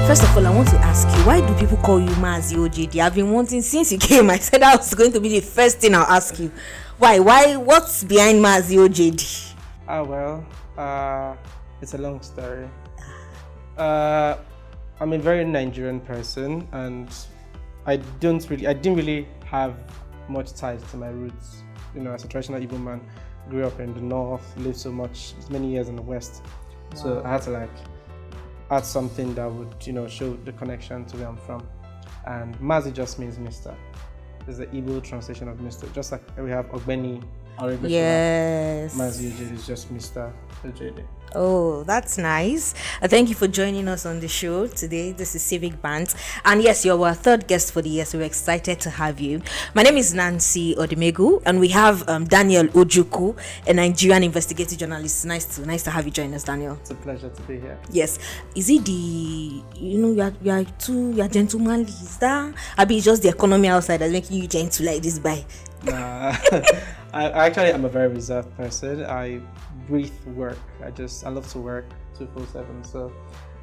First of all, I want to ask you, why do people call you Mazi OJD? I've been wanting since you came. I said that was going to be the first thing I'll ask you. Why? What's behind Mazi OJD? It's a long story. I'm a very Nigerian person, and I didn't really have much ties to my roots. As a traditional Igbo man, grew up in the north, lived many years in the west. Wow. So I had to add something that would, show the connection to where I'm from. And Mazi just means Mr. It's the Igbo translation of Mr. Just like we have Ogbeni. Yes. Mazi Ojede is just Mr. Ojede. Oh, that's nice. Thank you for joining us on the show today. This is Civic Bands. And yes, you're our third guest for the year, so we're excited to have you. My name is Nancy Odimegu, and we have Daniel Ojuku, a Nigerian investigative journalist. Nice to have you join us, Daniel. It's a pleasure to be here. Yes. Is it you're gentlemanly? Is that? I mean, just the economy outside that's making you gentle like this by? Nah. I am a very reserved person. I breathe work. I love to work 24/7. So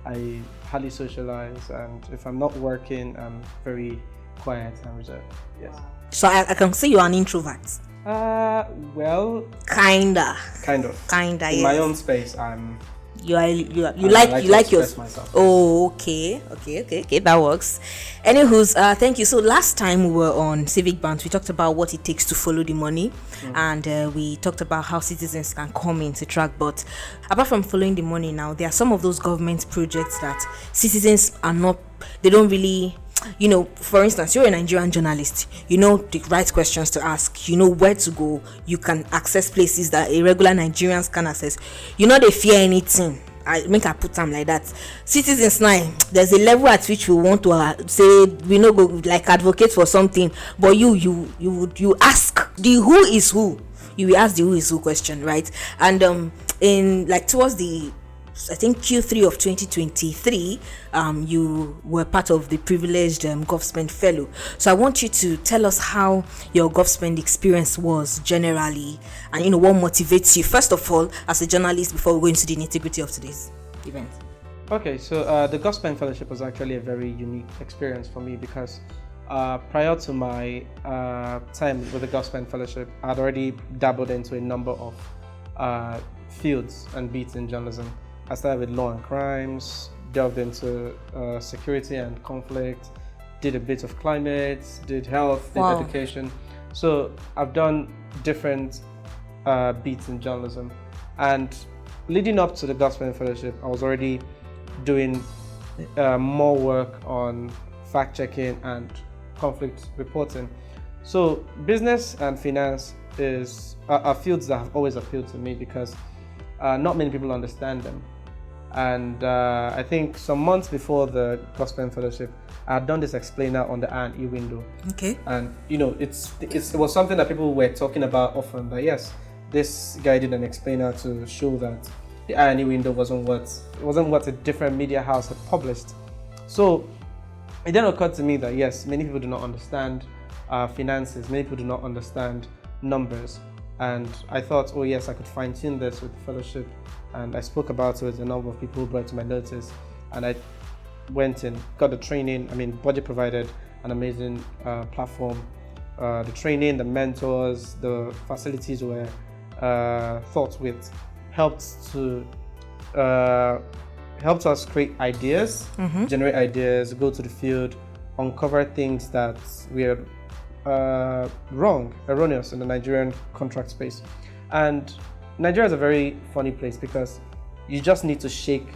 I hardly socialize, and if I'm not working, I'm very quiet and reserved. Yes. So I can say you're an introvert. Well. Kinda. In yes. my own space, I'm. You like your myself. Oh, okay, that works. Anywho's, thank you. So last time we were on Civic Bands, we talked about what it takes to follow the money, and we talked about how citizens can come in to track. But apart from following the money, now there are some of those government projects that citizens they don't really. For instance, you're a Nigerian journalist, you know the right questions to ask, you know where to go, you can access places that irregular Nigerians can access. They fear anything. I put them like that. Citizens now, there's a level at which we want to say we no go advocate for something, but you ask the who is who. You will ask the who is who question, right? And in towards the I think Q3 of 2023, you were part of the privileged Govspend fellow. So I want you to tell us how your Govspend experience was generally, and what motivates you first of all as a journalist before we go into the nitty-gritty of today's event. Okay, so the Govspend fellowship was actually a very unique experience for me because prior to my time with the Govspend fellowship, I'd already dabbled into a number of fields and beats in journalism. I started with law and crimes, delved into security and conflict, did a bit of climate, did health, did education. So I've done different beats in journalism. And leading up to the Govspend Fellowship, I was already doing more work on fact-checking and conflict reporting. So business and finance are fields that have always appealed to me because not many people understand them. And I think some months before the Govspend Fellowship, I had done this explainer on the I&E window. Okay. And it was something that people were talking about often. That yes, this guy did an explainer to show that the I&E window wasn't what a different media house had published. So it then occurred to me that yes, many people do not understand finances. Many people do not understand numbers. And I thought, oh yes, I could fine-tune this with the fellowship. And I spoke about it with a number of people who brought to my notice. And I went and got the training. Budget provided an amazing platform. The training, the mentors, the facilities were thought with, helped us create ideas, generate ideas, go to the field, uncover things that were erroneous in the Nigerian contract space. And Nigeria is a very funny place because you just need to shake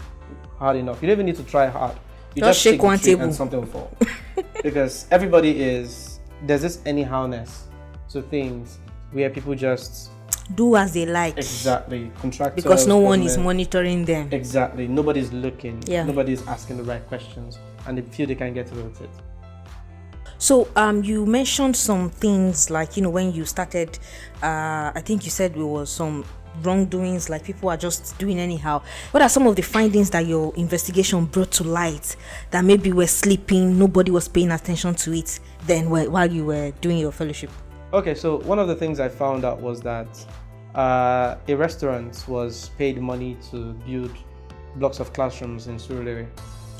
hard enough. You don't even need to try hard. You just shake one table and something will fall. Because there's this anyhowness to things where people just do as they like. Exactly. Contractors. Because no one is monitoring them. Exactly. Nobody's looking. Yeah. Nobody's asking the right questions. And they feel they can get away with it. So you mentioned some things when you started, I think you said there was some wrongdoings, people are just doing anyhow. What are some of the findings that your investigation brought to light that maybe were sleeping, nobody was paying attention to it then while you were doing your fellowship? Okay, so one of the things I found out was that a restaurant was paid money to build blocks of classrooms in Surulere.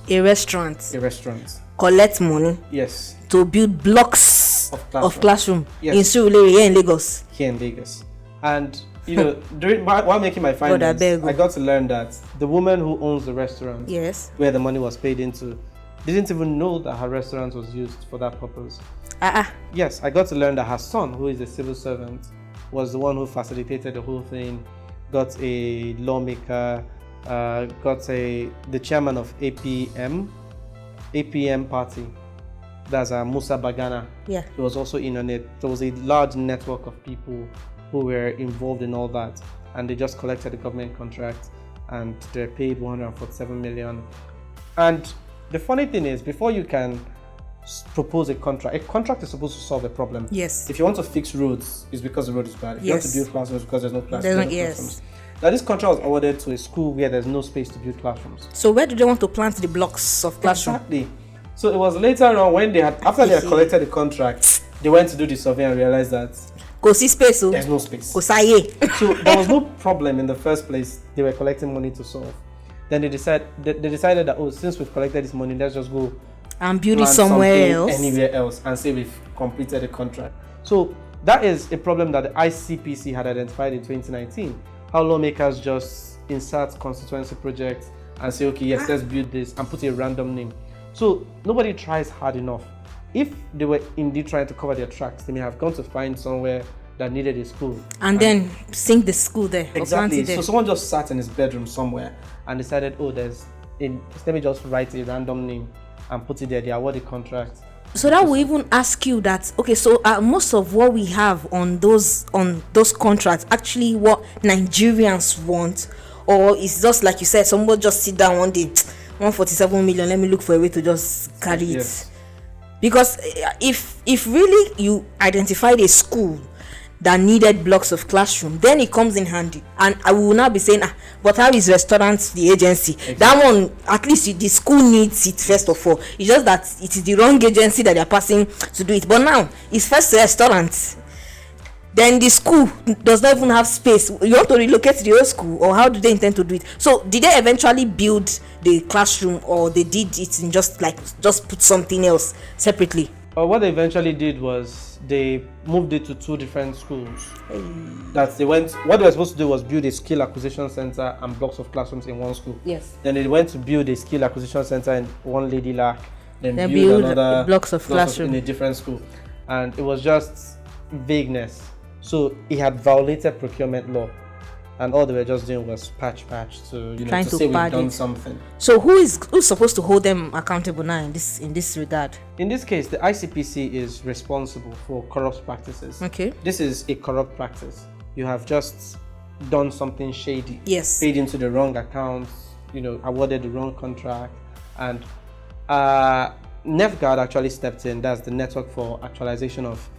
a restaurant a restaurant. collect money Yes. to build blocks of classroom Yes. in Surulere here in Lagos. Here in Lagos. And while making my findings, I got to learn that the woman who owns the restaurant, Yes. where the money was paid into, didn't even know that her restaurant was used for that purpose. Yes, I got to learn that her son, who is a civil servant, was the one who facilitated the whole thing, got a lawmaker, got the chairman of APM party. That's Musa Bagana. Yeah. He was also in on it. There was a large network of people who were involved in all that, and they just collected the government contract, and they paid 147 million. And the funny thing is, before you can propose a contract is supposed to solve a problem. Yes. If you want to fix roads, it's because the road is bad. If you want to build classrooms, because there's no classrooms. Yes. Now, this contract was awarded to a school where there's no space to build classrooms. So where do they want to plant the blocks of classroom? Exactly. So it was later on when after they had collected the contract, they went to do the survey and realized that there's no space. So there was no problem in the first place. They were collecting money to solve. Then they decided that, since we've collected this money, let's just go and build it somewhere else, anywhere else, and say we've completed the contract. So that is a problem that the ICPC had identified in 2019. How lawmakers just insert constituency projects and say, okay, yes, let's build this, and put a random name. So nobody tries hard enough. If they were indeed trying to cover their tracks, they may have gone to find somewhere that needed a school and then sink the school there. Exactly. So someone just sat in his bedroom somewhere and decided, let me just write a random name and put it there. They award the contract. So that will even ask you that, okay, so most of what we have on those contracts actually what Nigerians want, or it's just like you said, someone just sit down one day, 147 million, let me look for a way to just carry it. Yes. Because if really you identified a school that needed blocks of classroom, then it comes in handy. And I will now be saying, but how is restaurants the agency? Exactly. That one, at least the school needs it first of all. It's just that it is the wrong agency that they're passing to do it. But now it's first restaurants. Then the school does not even have space. You want to relocate to the old school, or how do they intend to do it? So did they eventually build the classroom, or they did it in just put something else separately? What they eventually did was they moved it to two different schools. What they were supposed to do was build a skill acquisition center and blocks of classrooms in one school. Yes. Then they went to build a skill acquisition center in one Lady Lac. Then build another blocks of classroom in a different school, and it was just vagueness. So it had violated procurement law, and all they were just doing was patch to say we've done something. So who's supposed to hold them accountable now in this regard? In this case, the ICPC is responsible for corrupt practices. Okay. This is a corrupt practice. You have just done something shady. Yes. Paid into the wrong accounts, awarded the wrong contract, and NEFGAD actually stepped in. That's the Network for Actualization of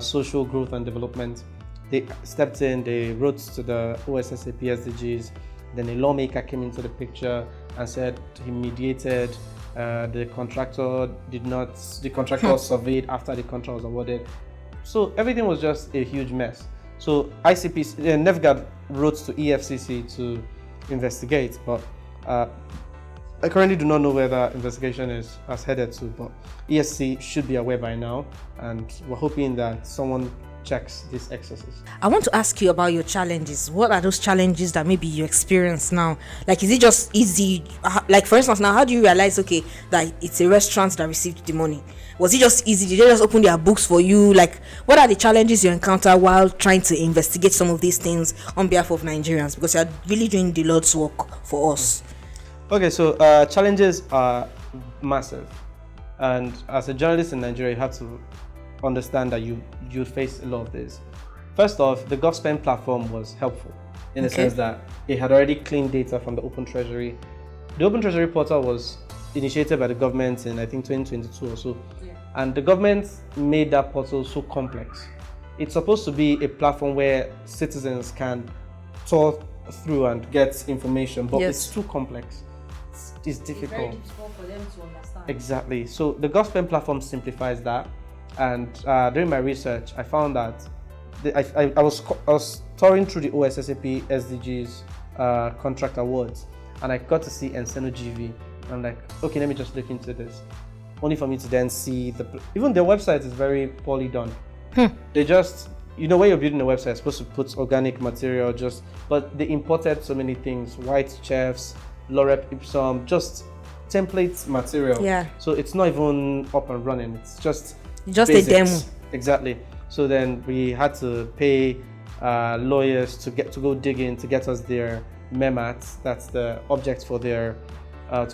Social Growth and Development. They stepped in, they wrote to the OSSAP SDGs, then a lawmaker came into the picture and said he mediated, the contractor surveyed after the contract was awarded. So everything was just a huge mess. So ICPC, NEFGAD wrote to EFCC to investigate, but I currently do not know where that investigation has headed to, but EFCC should be aware by now, and we're hoping that someone checks these excesses. I want to ask you about your challenges. What are those challenges that maybe you experience now? Like, is it just easy? Like, for instance, now, how do you realize, okay, that it's a restaurant that received the money? Was it just easy? Did they just open their books for you? Like, what are the challenges you encounter while trying to investigate some of these things on behalf of Nigerians? Because you're really doing the Lord's work for us. Okay, so challenges are massive. And as a journalist in Nigeria, you have to understand that you face a lot of this. First off, the Govspend platform was helpful in the sense that it had already cleaned data from the Open Treasury. The Open Treasury portal was initiated by the government in, I think, 2022 or so. Yeah. And the government made that portal so complex. It's supposed to be a platform where citizens can tour through and get information, but it's too complex. It's difficult. It's very difficult for them to understand. Exactly. So the Govspend platform simplifies that. And during my research, I found that I was touring through the OSSAP SDGs contract awards, and I got to see Enseno GV I'm like, okay, let me just look into this. Only for me to then see even their website is very poorly done. They just, when you're building a website, you're supposed to put organic material, but they imported so many things, white chefs, lorem ipsum, just template material. Yeah. So it's not even up and running. It's just a demo. Exactly. So then we had to pay lawyers to go dig in to get us their MEMAT. That's the object for their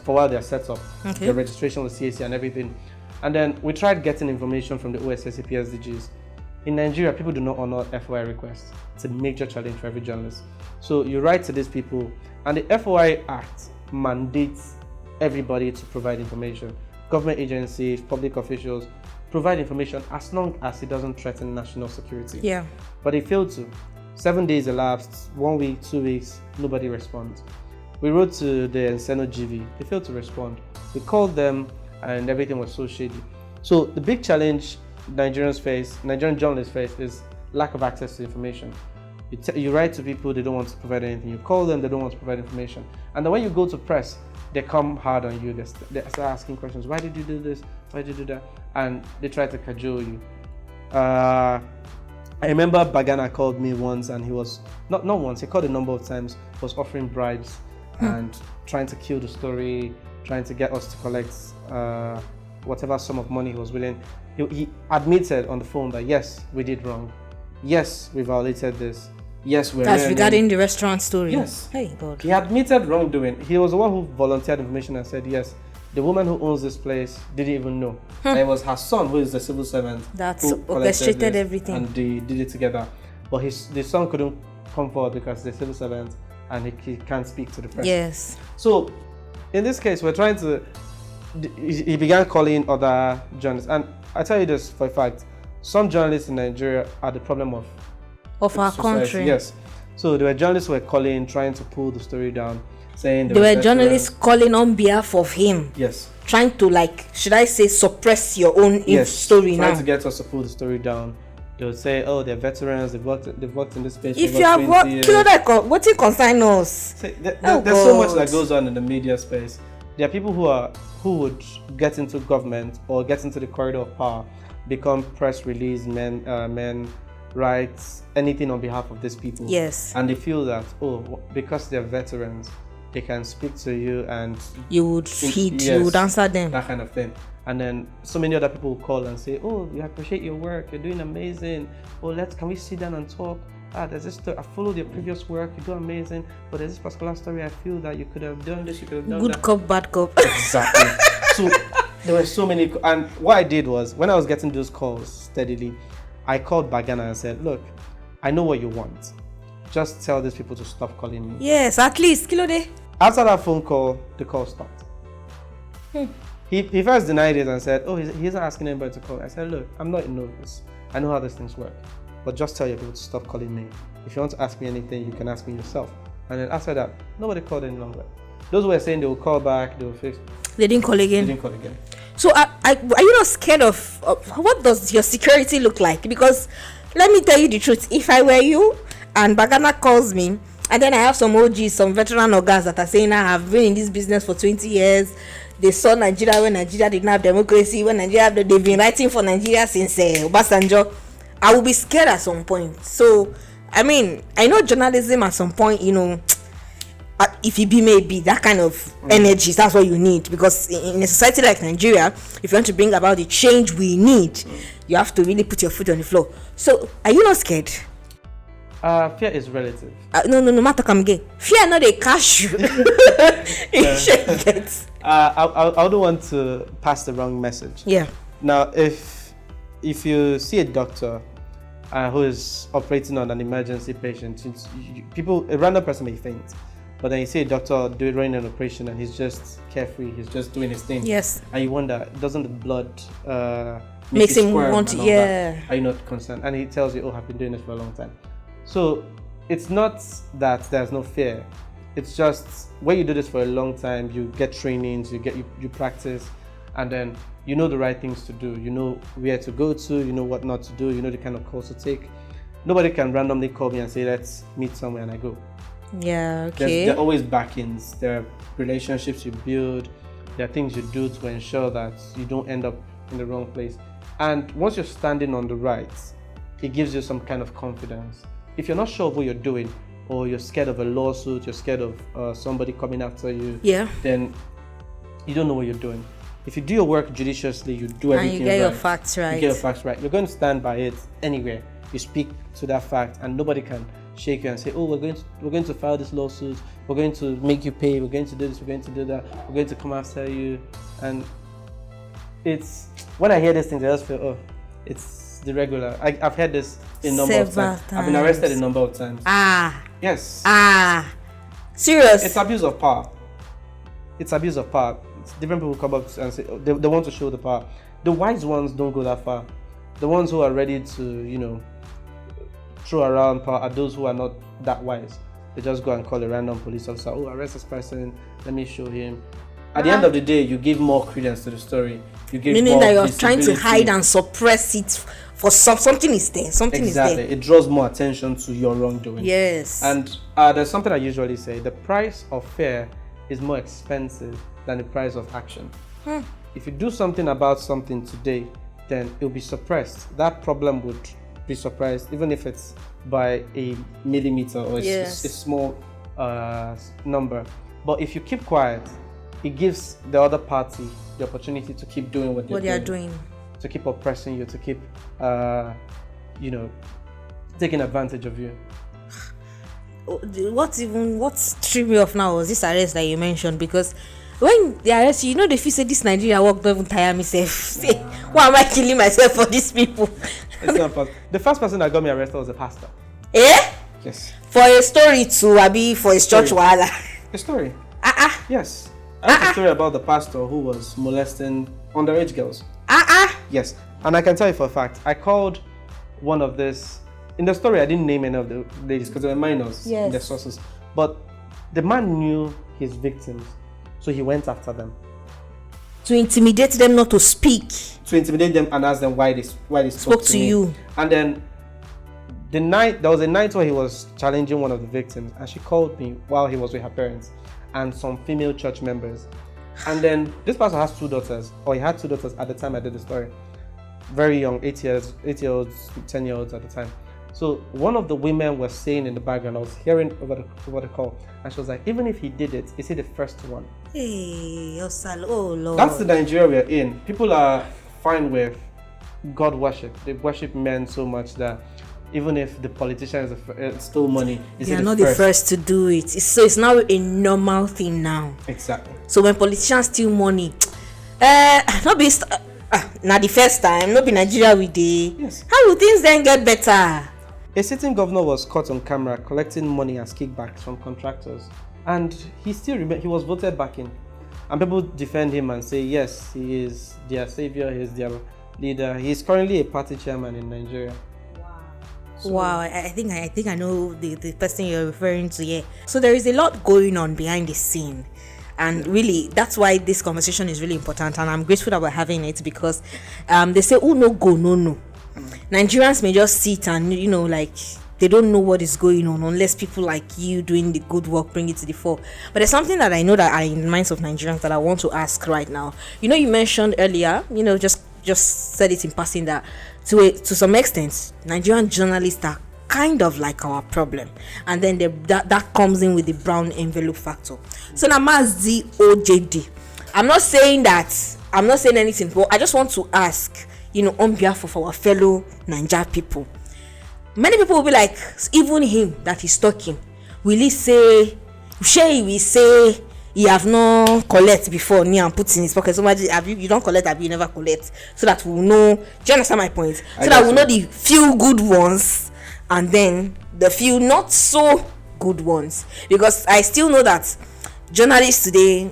for while they're set up, the registration with CAC and everything. And then we tried getting information from the OSSCP SDGs. In Nigeria, people do not honor FOI requests. It's a major challenge for every journalist. So you write to these people, and the FOI Act mandates everybody to provide information. Government agencies, public officials, provide information as long as it doesn't threaten national security. Yeah. But they failed to. 7 days elapsed, 1 week, 2 weeks, nobody responds. We wrote to the Enseno GV, they failed to respond. We called them and everything was so shady. So the big challenge Nigerian journalists face is lack of access to information. You write to people, they don't want to provide anything. You call them, they don't want to provide information. And then when you go to press, they come hard on you. They start asking questions. Why did you do this? Why did you do that? And they try to cajole you. I remember Bagana called me once, and he was not once. He called a number of times. Was offering bribes and trying to kill the story, trying to get us to collect whatever sum of money he was willing. He admitted on the phone that yes, we did wrong. Yes, we violated this. Yes, we're That's learning. regarding the restaurant story. Yes. Hey, God. He admitted wrongdoing. He was the one who volunteered information and said, yes, the woman who owns this place didn't even know. And it was her son, who is the civil servant, That's who orchestrated this, everything. and they did it together. But the son couldn't come forward because the civil servant and he can't speak to the press. Yes. So in this case, we're trying to. He began calling other journalists, and I tell you this for a fact: some journalists in Nigeria are the problem of our society. country. Yes. So there were journalists who were calling, trying to pull the story down, saying there were journalists calling on behalf of him. Yes. Trying to, should I say, suppress your own story now. Trying to get us to pull the story down. They would say, oh, they're veterans, they've worked in this space if for you have about worked, 20 years. kill that, what it concern us? See, there's so much that goes on in the media space. There are people who would get into government or get into the corridor of power, become press release men, write anything on behalf of these people. Yes. And they feel that, because they're veterans, they can speak to you and you would feed, you would answer them. That kind of thing. And then so many other people will call and say, oh, we appreciate your work, you're doing amazing. Oh, can we sit down and talk? There's this story, I followed your previous work, you do amazing, but there's this particular story, I feel that you could have done this, you could have done Good that. cop, bad cop. Exactly. So there were so many, and what I did was, when I was getting those calls steadily, I called Bagana and said, look, I know what you want. Just tell these people to stop calling me. Yes, at least, kilo day. After that phone call, the call stopped. He first denied it and said, oh, he isn't asking anybody to call. I said, look, I'm not a novice. I know how these things work. But just tell your people to stop calling me. If you want to ask me anything, you can ask me yourself. And then after that, nobody called any longer. Those who were saying they will call back, they will fix. They didn't call again. They didn't call again. So are you not scared of what does your security look like? Because let me tell you the truth. If I were you and Bagana calls me, and then I have some OGs, some veteran organs that are saying I have been in this business for 20 years. They saw Nigeria when Nigeria didn't have democracy, when they've been writing for Nigeria since Obasanjo. I will be scared at some point. So, I mean, I know journalism at some point, if it be maybe that kind of energy, that's what you need. Because in a society like Nigeria, if you want to bring about the change we need, you have to really put your foot on the floor. So, are you not scared? Fear is relative. No matter come again. Fear not a cash you. I don't want to pass the wrong message. Yeah. Now, if you see a doctor who is operating on an emergency patient, a random person may faint, but then you see a doctor running an operation and he's just carefree, he's just doing his thing. Yes. And you wonder, doesn't the blood makes him want to? Yeah. Are you not concerned? And he tells you, oh, I've been doing this for a long time. So it's not that there's no fear. It's just when you do this for a long time, you get trainings, you practice, and then you know the right things to do. You know where to go to, you know what not to do, you know the kind of calls to take. Nobody can randomly call me and say, let's meet somewhere, and I go. Yeah, okay. There are always backings. There are relationships you build. There are things you do to ensure that you don't end up in the wrong place. And once you're standing on the right, it gives you some kind of confidence. If you're not sure of what you're doing, or you're scared of a lawsuit, you're scared of somebody coming after you, then you don't know what you're doing. If you do your work judiciously, you do everything right. And you get your facts right. You get your facts right. You're going to stand by it anywhere. You speak to that fact, and nobody can shake you and say, "Oh, we're going to file this lawsuit. We're going to make you pay. We're going to do this. We're going to do that. We're going to come after you." And it's when I hear these things, I just feel, oh, it's the regular. I've heard this a number of times. I've been arrested a number of times. Yes. Serious? It's abuse of power. It's abuse of power. Different people come up and say they want to show the power. The wise ones don't go that far. The ones who are ready to, throw around power are those who are not that wise. They just go and call a random police officer. Oh, arrest this person. Let me show him. At the end of the day, you give more credence to the story. You give meaning more that you're visibility. trying to hide and suppress it for something is there. Something exactly. is there. It draws more attention to your wrongdoing. Yes. And there's something I usually say: the price of fear is more expensive than the price of action. If you do something about something today, then it'll be suppressed. That problem would be suppressed, even if it's by a millimeter or a small number. But if you keep quiet, it gives the other party the opportunity to keep doing what they are doing, to keep oppressing you, to keep, taking advantage of you. What threw me off now was this arrest that you mentioned, because when they arrest you, they feel say this Nigeria work don't even tire me safe. Say, why am I killing myself for these people? It's not possible. The first person that got me arrested was a pastor. Yes. For a story to Abi, for a church wahala. A story. Yes. I have a story about the pastor who was molesting underage girls. Yes. And I can tell you for a fact, I called one of this. In the story, I didn't name any of the ladies because they were minors in their sources. But the man knew his victims, so he went after them. To intimidate them not to speak. To intimidate them and ask them why they spoke to you. And then there was a night where he was challenging one of the victims, and she called me while he was with her parents and some female church members. And then this pastor has two daughters, or he had two daughters at the time I did the story. Very young, 8-year-olds, 10-year-olds at the time. So one of the women was saying in the background, I was hearing over the call, and she was like, even if he did it, is he the first one? Hey, oh Lord. That's the Nigeria we're in. People are fine with God worship. They worship men so much that even if the politician stole money, they are not the first to do it. So it's now a normal thing now. Exactly. So when politicians steal money, not be not the first time, not be Nigeria with the. Yes. How will things then get better? A sitting governor was caught on camera collecting money as kickbacks from contractors, and he was voted back in. And people defend him and say, yes, he is their savior, he is their leader. He is currently a party chairman in Nigeria. Wow, I think I know the person you're referring to here. So there is a lot going on behind the scene, and really that's why this conversation is really important, and I'm grateful that we're having it, because they say, oh no go no. Nigerians may just sit and they don't know what is going on unless people like you doing the good work bring it to the fore. But there's something that I know that are in the minds of Nigerians that I want to ask right now. You mentioned earlier, just said it in passing that to some extent Nigerian journalists are kind of like our problem, and then that comes in with the brown envelope factor. So now Mazi OJD, I'm not saying anything, but I just want to ask, on behalf of our fellow Naija people, many people will be like, even him that he's talking, will he say he have no collect before and put in his pocket? So much you don't collect, you never collect, so that we'll know. Do you understand my point? So that we'll know the few good ones and then the few not so good ones, because I still know that journalists today,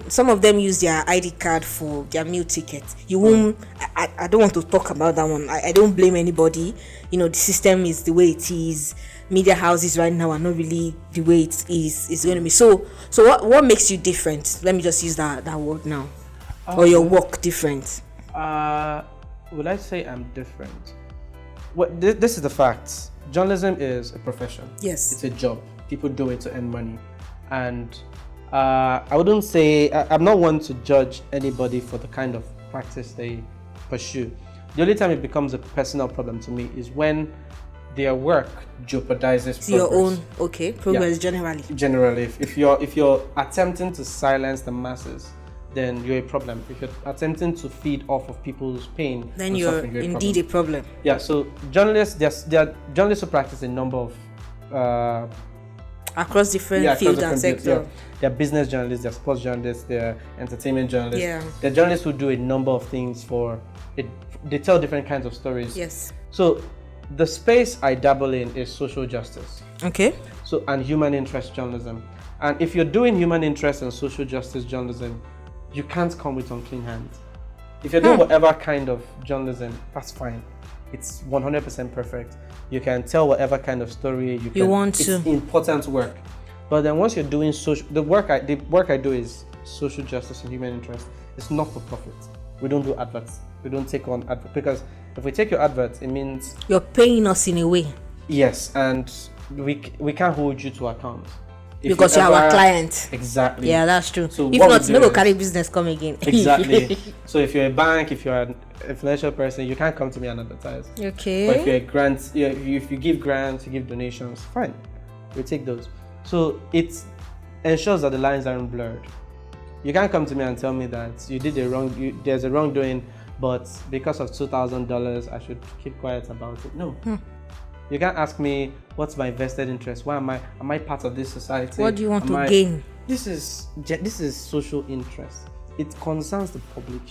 some of them use their ID card for their meal ticket. You won't. I don't want to talk about that one. I don't blame anybody. The system is the way it is. Media houses right now are not really the way it is. It's going to be. So what makes you different? Let me just use that word now. Or your work different? Would I say I'm different? Well, this is the fact. Journalism is a profession. Yes. It's a job. People do it to earn money, and I wouldn't say I'm not one to judge anybody for the kind of practice they pursue. The only time it becomes a personal problem to me is when their work jeopardizes progress. Your own progress generally. Generally, if you're attempting to silence the masses, then you're a problem. If you're attempting to feed off of people's pain, then you're indeed a problem. Yeah. So journalists, there are journalists who practice a number of across different fields and sectors. Yeah. There are business journalists, there are sports journalists, there are entertainment journalists. Yeah. There are journalists who do a number of things for it. They tell different kinds of stories. Yes. So the space I dabble in is social justice. Okay. So, and human interest journalism. And if you're doing human interest and social justice journalism, you can't come with unclean hands. If you're doing whatever kind of journalism, that's fine. It's 100% perfect. You can tell whatever kind of story you want to. It's important work. But then once you're doing the work I do is social justice and human interest. It's not for profit. We don't do adverts. We don't take on adverts, because if we take your adverts, it means you're paying us in a way. Yes, and we can't hold you to account. Because you're our client. Exactly. Yeah, that's true. So if not, no carry business come again. Exactly. So if you're a bank, if you're an influential person, you can't come to me and advertise. Okay. But if you're a grant, if you give grants, you give donations, fine. We take those. So it ensures that the lines aren't blurred. You can't come to me and tell me that you did there's a wrongdoing, but because of $2,000, I should keep quiet about it. No. You can't ask me what's my vested interest. Why am I part of this society? What do you want to gain? This is social interest. It concerns the public.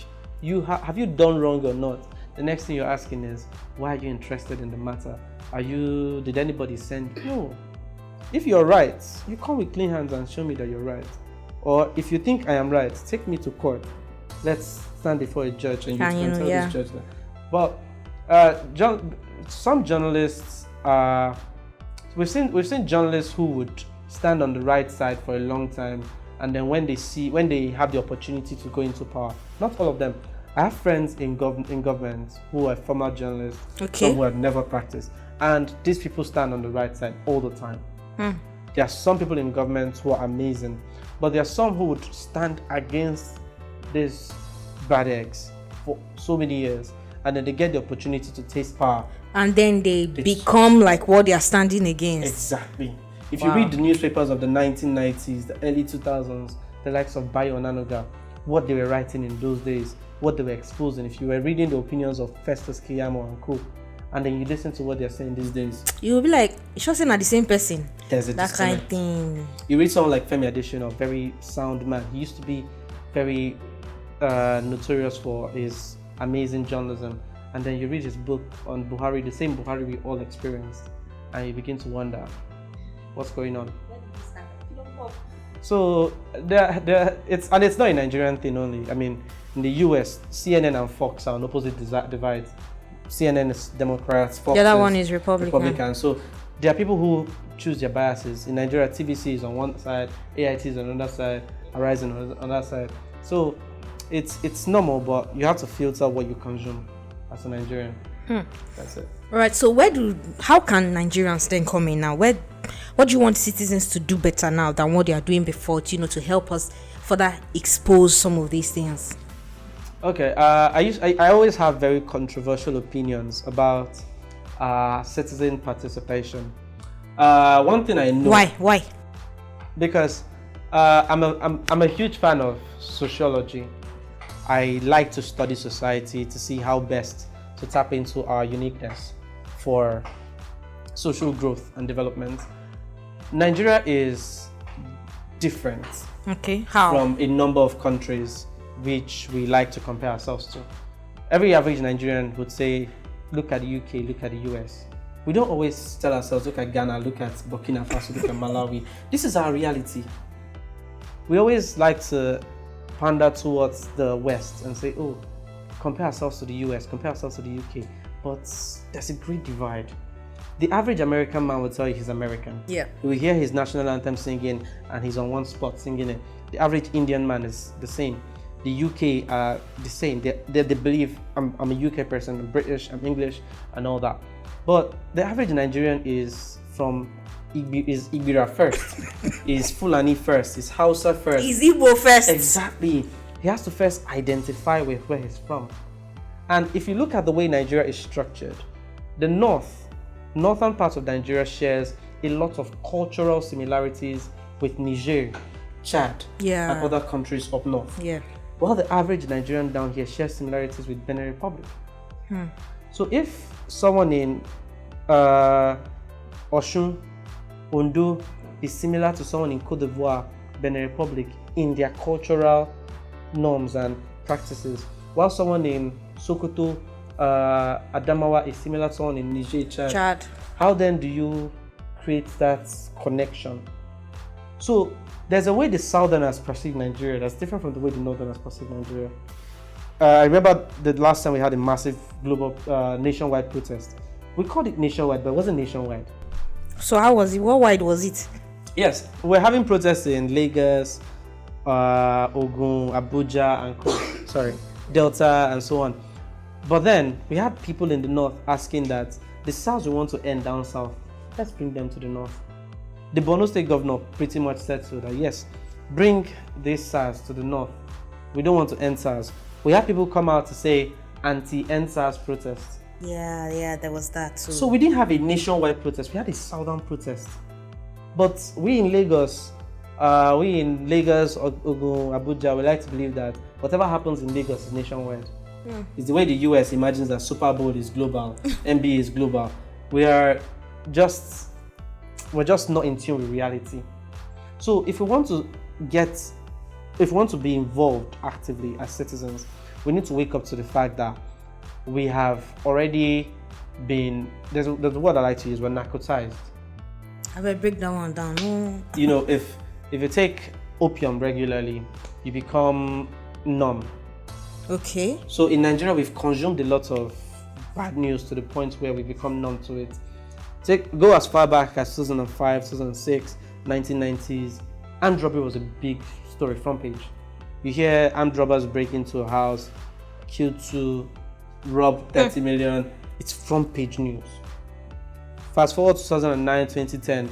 Have you done wrong or not? The next thing you're asking is, why are you interested in the matter? Did anybody send you? No. If you're right, you come with clean hands and show me that you're right. Or if you think I am right, take me to court. Let's stand before a judge and you can tell this judge that. But some journalists, we've seen journalists who would stand on the right side for a long time, and then when they have the opportunity to go into power, not all of them. I have friends in government who are former journalists, some who have never practiced, and these people stand on the right side all the time. There are some people in government who are amazing, but there are some who would stand against these bad eggs for so many years, and then they get the opportunity to taste power. And then they become like what they are standing against. Exactly. If you read the newspapers of the 1990s, the early 2000s, the likes of Bayo Onanuga, what they were writing in those days, what they were exposing, if you were reading the opinions of Festus Keyamo and co., and then you listen to what they're saying these days, you will be like, it's just not the same person. There's that kind of thing. You read someone like Femi Adesina, very sound man. He used to be very notorious for his amazing journalism. And then you read his book on Buhari, the same Buhari we all experienced, and you begin to wonder what's going on. So it's not a Nigerian thing only. I mean, in the US, CNN and Fox are on opposite divides. CNN is Democrats, Fox the other one is Republican. So there are people who choose their biases. In Nigeria, TVC is on one side, AIT is on another side, Horizon on another side. So it's normal, but you have to filter what you consume as a Nigerian. That's it. All right. So how can Nigerians then come in now? What do you want citizens to do better now than what they are doing before? To help us further expose some of these things. Okay. I always have very controversial opinions about citizen participation. One thing I know. Why? Because I'm a huge fan of sociology. I like to study society to see how best to tap into our uniqueness for social growth and development. Nigeria is different from a number of countries which we like to compare ourselves to. Every average Nigerian would say, look at the UK, look at the US. We don't always tell ourselves, look at Ghana, look at Burkina Faso, look at Malawi. This is our reality. We always like to pander towards the West and say, oh, compare ourselves to the US, compare ourselves to the UK. But there's a great divide. The average American man will tell you he's American. Yeah. You will hear his national anthem singing and he's on one spot singing it. The average Indian man is the same. The UK are the same. They believe I'm a UK person, I'm British, I'm English, and all that. But the average Nigerian is from is Ibira first, is Fulani first, is Hausa first, is Igbo first. Exactly. He has to first identify with where he's from. And if you look at the way Nigeria is structured, the northern part of Nigeria shares a lot of cultural similarities with Niger, Chad, and other countries up north. Yeah. While the average Nigerian down here shares similarities with Benin Republic. So if someone in Oshun, Ondo is similar to someone in Cote d'Ivoire, Benin Republic, in their cultural norms and practices, while someone in Sokoto, Adamawa is similar to someone in Niger, Chad. How then do you create that connection? So there's a way the Southerners perceive Nigeria that's different from the way the Northerners perceive Nigeria. I remember the last time we had a massive global nationwide protest. We called it nationwide, but it wasn't nationwide. So how was it? What wide was it? Yes, we're having protests in Lagos, Ogun, Abuja, and Delta, and so on. But then we had people in the north asking that the SARS we want to end down south. Let's bring them to the north. The Borno State governor pretty much said so that yes, bring this SARS to the north. We don't want to end SARS. We had people come out to say anti-end SARS protest. Yeah, there was that too. So we didn't have a nationwide protest. We had a southern protest. But we in Lagos, Ogun, Abuja, we like to believe that whatever happens in Lagos is nationwide. It's the way the US imagines that Super Bowl is global, NBA is global. We're just not in tune with reality. So if we want to be involved actively as citizens, we need to wake up to the fact that we have already been, there's a word I like to use, we're narcotized. I will break that one down. No. You know, if you take opium regularly, you become numb. Okay. So in Nigeria, we've consumed a lot of bad news to the point where we become numb to it. Go as far back as 2005, 2006, 1990s. Armed robbery was a big story, front page. You hear armed robbers break into a house, kill 2, rob 30 million. It's front page news. Fast forward to 2009, 2010,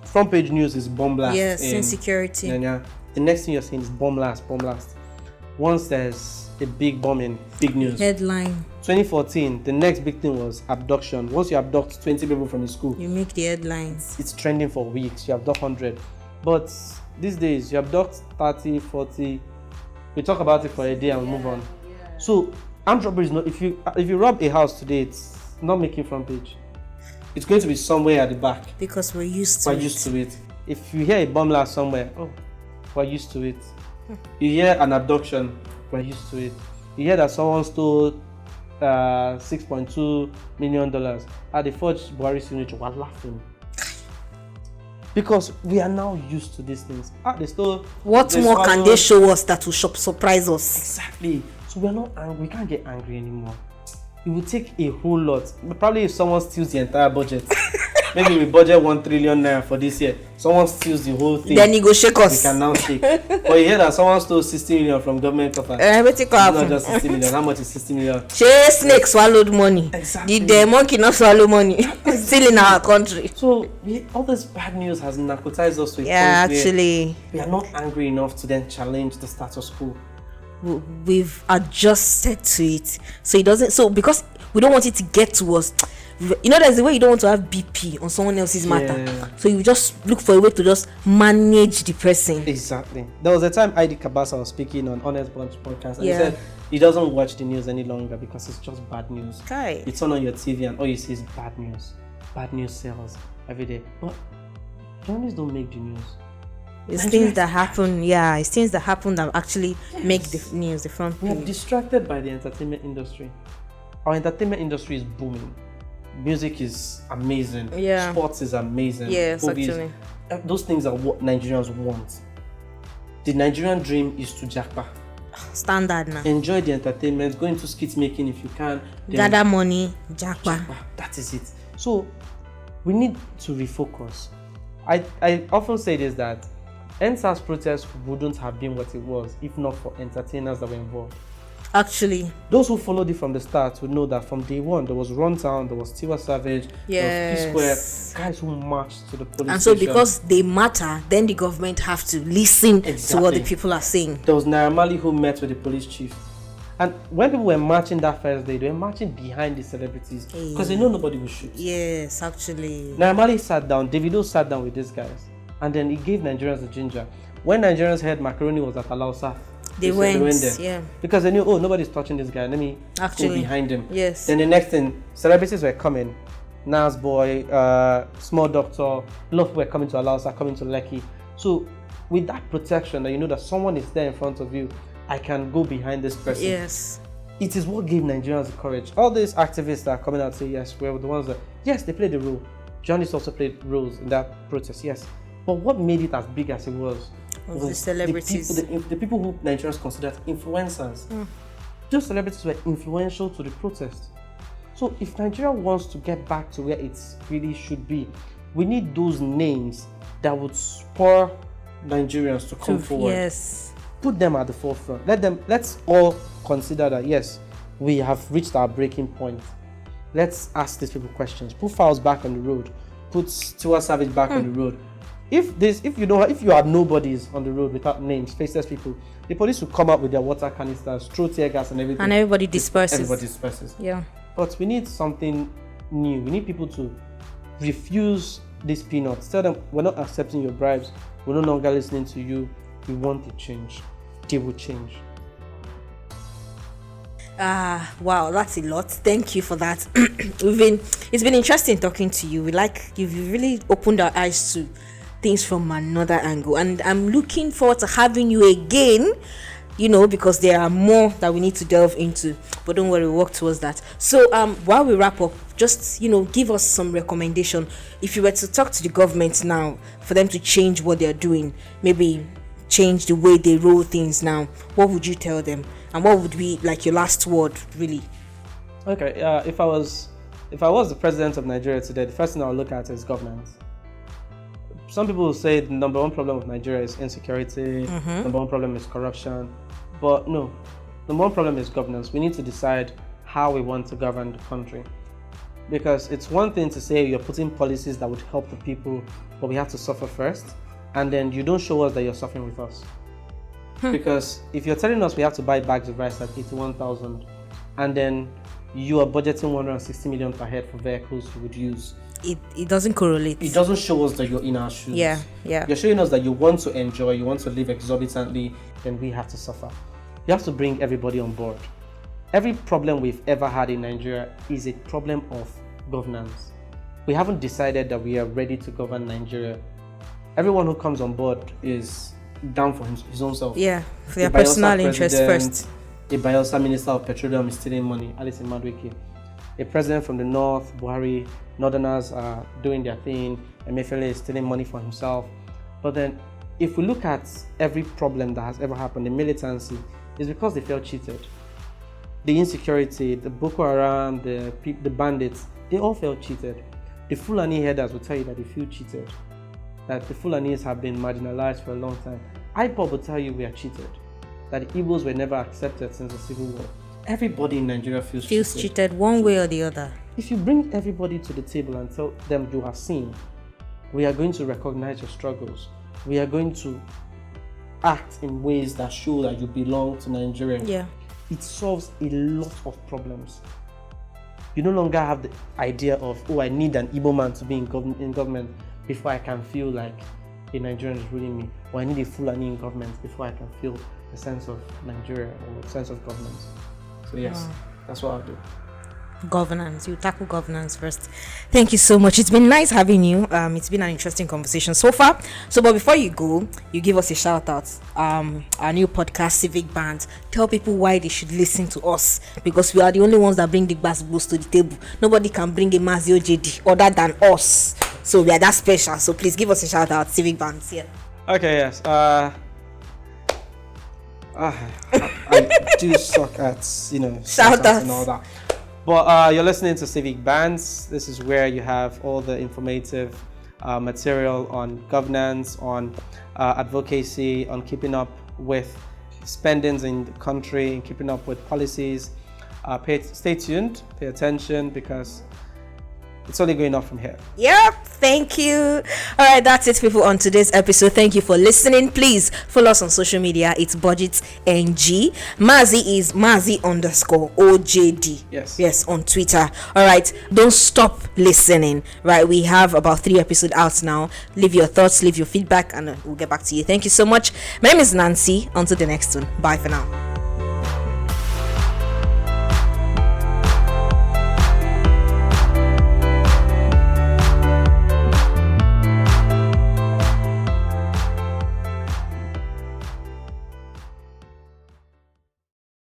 front page news is bomb blast. Yes, insecurity. Yeah. The next thing you're seeing is bomb blast. Once there's a big bombing, big news. Headline. 2014, the next big thing was abduction. Once you abduct 20 people from a school, you make the headlines. It's trending for weeks. You abduct 100. But these days, you abduct 30, 40. We talk about it for a day and we move on. So armed robbery is not, if you rob a house today, it's not making front page. It's going to be somewhere at the back. Because we're used to it. If you hear a bomb blast somewhere, we're used to it. You hear an abduction, we're used to it. You hear that someone stole $6.2 million at the forged Buhari signature, we're laughing. Because we are now used to these things. They stole. What more can they show us that will surprise us? Exactly. So we're not angry. We can't get angry anymore. It will take a whole lot. Probably if someone steals the entire budget, maybe we budget 1 trillion naira for this year. Someone steals the whole thing. Then he go shake us. We can now shake. But you hear that someone stole 60 million from government coffers. It's not just 60 million. How much is 60 million? Snake swallowed money. Exactly. The monkey not swallow money. Still in our country. So all this bad news has narcotized us to a point actually. We are not angry enough to then challenge the status quo. We've adjusted to it, so it doesn't. So because we don't want it to get to us, there's the way you don't want to have BP on someone else's matter. So you just look for a way to just manage the person. Exactly. There was a time ID Kabasa was speaking on Honest Bunch podcast, and he said he doesn't watch the news any longer because it's just bad news. Okay. You turn on your TV and all you see is bad news. Bad news sells every day. But journalists don't make the news. It's things that happen, it's things that happen that actually make the news, the front page. We are distracted by the entertainment industry. Our entertainment industry is booming. Music is amazing. Yeah. Sports is amazing. Yes, movies, actually. Those things are what Nigerians want. The Nigerian dream is to jackpot. Standard now. Enjoy the entertainment, go into skit making if you can. Gather money, jackpot. That is it. So we need to refocus. I often say this, that NSAS protests wouldn't have been what it was if not for entertainers that were involved. Actually, Those who followed it from the start would know that from day one there was Runtown, there was Tiwa Savage, there was P Square, guys who marched to the police and so station. because they matter, then the government have to listen to what the people are saying. There was Naira Marley who met with the police chief. And when people were marching that first day, they were marching behind the celebrities because they know nobody will shoot. Yes, actually. Naira Marley sat down, Davido sat down with these guys, and then he gave Nigerians the ginger. When Nigerians heard Macaroni was at Alausa, They went there. Yeah. Because they knew, oh, nobody's touching this guy. Let me go behind him. Yes. Then the next thing, celebrities were coming. Nas Boy, Small Doctor, a lot of people were coming to Alausa, coming to Lekki. So with that protection, that you know that someone is there in front of you, I can go behind this person. Yes. It is what gave Nigerians the courage. All these activists that are coming out and say, yes, we're the ones that, yes, they played the role. Johnny's also played roles in that protest, yes. But what made it as big as it was the celebrities. the people who Nigerians considered influencers. Those celebrities were influential to the protest. So if Nigeria wants to get back to where it really should be, we need those names that would spur Nigerians to come forward. Yes. Put them at the forefront. Let's all consider that, yes, we have reached our breaking point. Let's ask these people questions. Put Fowles back on the road. Put Tiwa Savage back on the road. If you are nobodies on the road without names, faceless people, the police will come up with their water canisters, throw tear gas and everything. And everybody disperses. Everybody disperses. Yeah. But we need something new. We need people to refuse these peanuts. Tell them, we're not accepting your bribes. We're no longer listening to you. We want to change. They will change. Wow, that's a lot. Thank you for that. It's been interesting talking to you. You've really opened our eyes to things from another angle, and I'm looking forward to having you again, because there are more that we need to delve into, but don't worry, we'll work towards that. So while we wrap up, just give us some recommendation. If you were to talk to the government now for them to change what they're doing, maybe change the way they roll things now, what would you tell them, and what would be like your last word, really? Okay, if I was the president of Nigeria today, the first thing I'll look at is governance. Some people will say the number one problem of Nigeria is insecurity, number one problem is corruption, but no, number one problem is governance. We need to decide how we want to govern the country, because it's one thing to say you're putting policies that would help the people, but we have to suffer first, and then you don't show us that you're suffering with us. Because if you're telling us we have to buy bags of rice at 81,000, and then you are budgeting 160 million per head for vehicles you would use, it doesn't correlate. It doesn't show us that you're in our shoes. Yeah. You're showing us that you want to enjoy, you want to live exorbitantly, then we have to suffer. You have to bring everybody on board. Every problem we've ever had in Nigeria is a problem of governance. We haven't decided that we are ready to govern Nigeria. Everyone who comes on board is down for his own self. Yeah, for their personal interest first. A Bayelsa Minister of Petroleum is stealing money, Alice Madweke. A president from the north, Buhari, Northerners are doing their thing, Emefiele is stealing money for himself. But then, if we look at every problem that has ever happened, the militancy, is because they felt cheated. The insecurity, the Boko Haram, the bandits, they all felt cheated. The Fulani headers will tell you that they feel cheated, that the Fulanis have been marginalized for a long time. IPOB will tell you we are cheated, that the Igbos were never accepted since the Civil War. Everybody in Nigeria feels cheated one way or the other. If you bring everybody to the table and tell them you have seen, we are going to recognize your struggles. We are going to act in ways that show that you belong to Nigeria. Yeah. It solves a lot of problems. You no longer have the idea of, oh, I need an Igbo man to be in government before I can feel like a Nigerian is ruling me, or I need a Fulani in government before I can feel a sense of Nigeria or a sense of government. So yes, that's what I'll do. Governance. You tackle governance first. Thank you so much. It's been nice having you. It's been an interesting conversation so far. So, but before you go, you give us a shout out. Our new podcast, Civic Band. Tell people why they should listen to us, because we are the only ones that bring the bass boost to the table. Nobody can bring a Mazio JD other than us. So we are that special. So please give us a shout out, Civic Band. Yeah. Okay. Yes. I do suck at shout outs and all that. But you're listening to Civic Bands. This is where you have all the informative material on governance, on advocacy, on keeping up with spendings in the country, keeping up with policies. Stay tuned, pay attention, because it's only going up from here. Yep, thank you. All right, that's it, people, on today's episode. Thank you for listening. Please follow us on social media. It's Budget NG. Mazi is Mazi_OJD. Yes, on Twitter. All right, don't stop listening. Right, we have about 3 episodes out now. Leave your thoughts, leave your feedback, and we'll get back to you. Thank you so much. My name is Nancy. Until the next one. Bye for now.